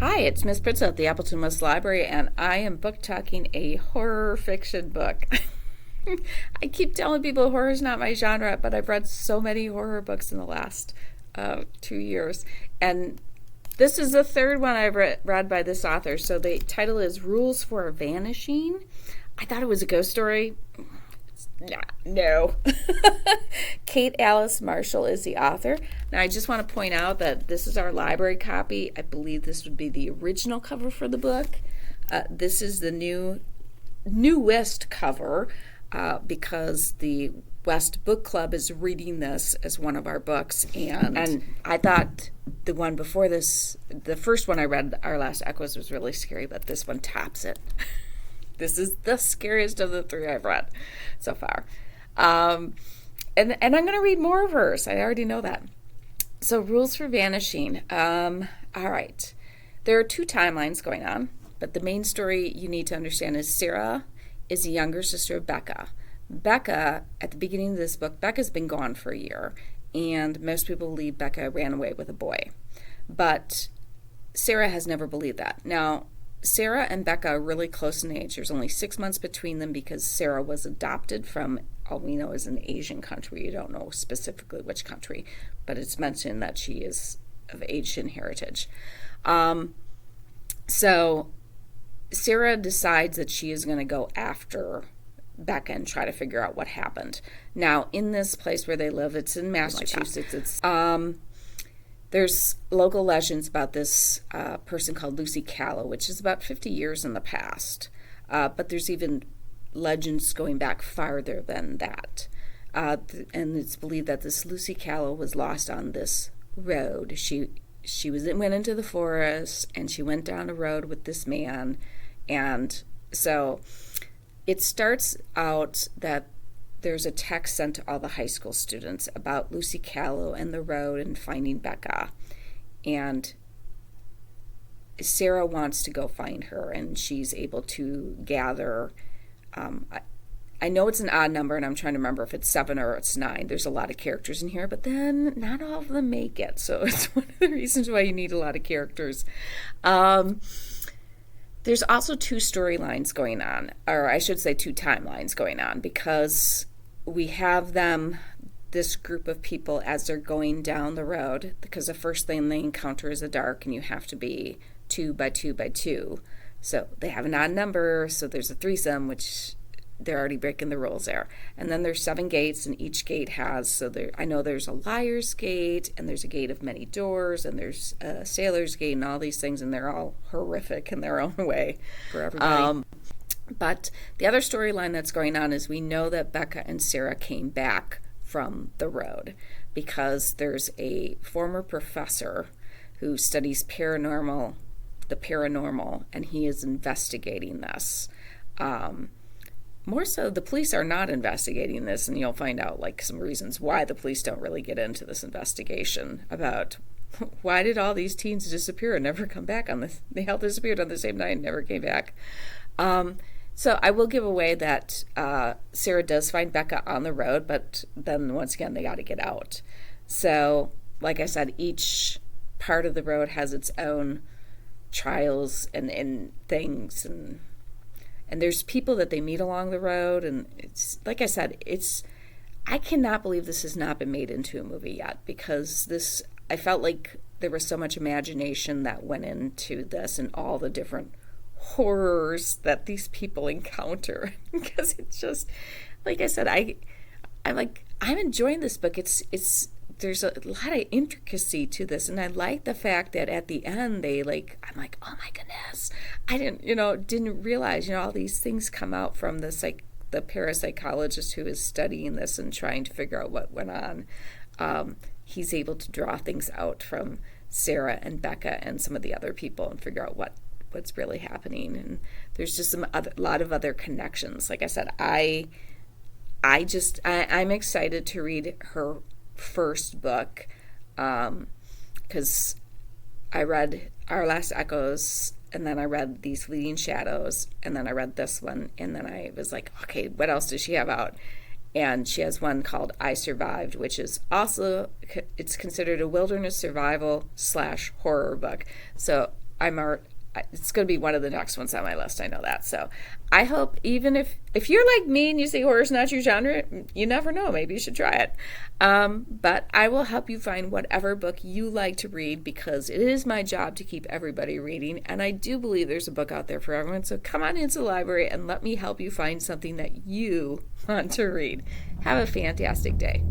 Hi, it's Miss Pritzel at the Appleton West Library, and I am book talking a horror fiction book. I keep telling people horror is not my genre, but I've read so many horror books in the last 2 years. And this is the third one I've read by this author. So the title is Rules for Vanishing. I thought it was a ghost story. No. Kate Alice Marshall is the author. Now, I just want to point out that this is our library copy. I believe this would be the original cover for the book. This is the newest cover because the West Book Club is reading this as one of our books. And I thought the one before this, the first one I read, Our Last Echoes, was really scary, but this one tops it. This is the scariest of the three I've read so far. And I'm going to read more of hers. I already know that. So, Rules for Vanishing. All right. There are two timelines going on, but the main story you need to understand is Sarah is the younger sister of Becca. Becca, at the beginning of this book, Becca's been gone for a year, and most people believe Becca ran away with a boy. But Sarah has never believed that. Now, Sarah and Becca are really close in age. There's only 6 months between them because Sarah was adopted from, all we know is an Asian country. You don't know specifically which country, but it's mentioned that she is of Asian heritage. So Sarah decides that she is going to go after Becca and try to figure out what happened. Now, in this place where they live, it's in Massachusetts. It's there's local legends about this person called Lucy Callow, which is about 50 years in the past. But there's even legends going back farther than that. And it's believed that this Lucy Callow was lost on this road. She went into the forest, and she went down a road with this man. And so it starts out that there's a text sent to all the high school students about Lucy Callow and the road and finding Becca. And Sarah wants to go find her, and she's able to gather. I know it's an odd number, and I'm trying to remember if it's 7 or it's 9. There's a lot of characters in here, but then not all of them make it. So it's one of the reasons why you need a lot of characters. There's also two storylines going on, or I should say two timelines going on, because we have this group of people as they're going down the road, because the first thing they encounter is the dark, and you have to be 2 by 2 by 2. So they have an odd number, so there's a threesome, which they're already breaking the rules there. And then there's 7 gates, and each gate has, I know there's a liar's gate, and there's a gate of many doors, and there's a sailor's gate, and all these things, and they're all horrific in their own way for everybody. But the other storyline that's going on is we know that Becca and Sarah came back from the road because there's a former professor who studies the paranormal, and he is investigating this. More so, the police are not investigating this, and you'll find out some reasons why the police don't really get into this investigation about why did all these teens disappear and never come back they all disappeared on the same night and never came back. So I will give away that Sarah does find Becca on the road, but then once again they got to get out. So, like I said, each part of the road has its own trials and things, and there's people that they meet along the road, and it's like I said, I cannot believe this has not been made into a movie yet, because I felt like there was so much imagination that went into this and all the different horrors that these people encounter. Because it's just, like I said, I'm enjoying this book. There's a lot of intricacy to this, and I like the fact that at the end I'm like, oh my goodness, I didn't realize, all these things come out from the parapsychologist who is studying this and trying to figure out what went on. He's able to draw things out from Sarah and Becca and some of the other people and figure out what's really happening. And there's just a lot of other connections. Like I said, I'm excited to read her first book, because I read Our Last Echoes, and then I read These Fleeting Shadows, and then I read this one, and then I was like, okay, what else does she have out? And she has one called I Survived, which is also, it's considered a wilderness survival / horror book. So it's going to be one of the next ones on my list. I know that. So I hope, even if you're like me and you say horror's not your genre, you never know. Maybe you should try it. But I will help you find whatever book you like to read, because it is my job to keep everybody reading. And I do believe there's a book out there for everyone. So come on into the library and let me help you find something that you want to read. Have a fantastic day.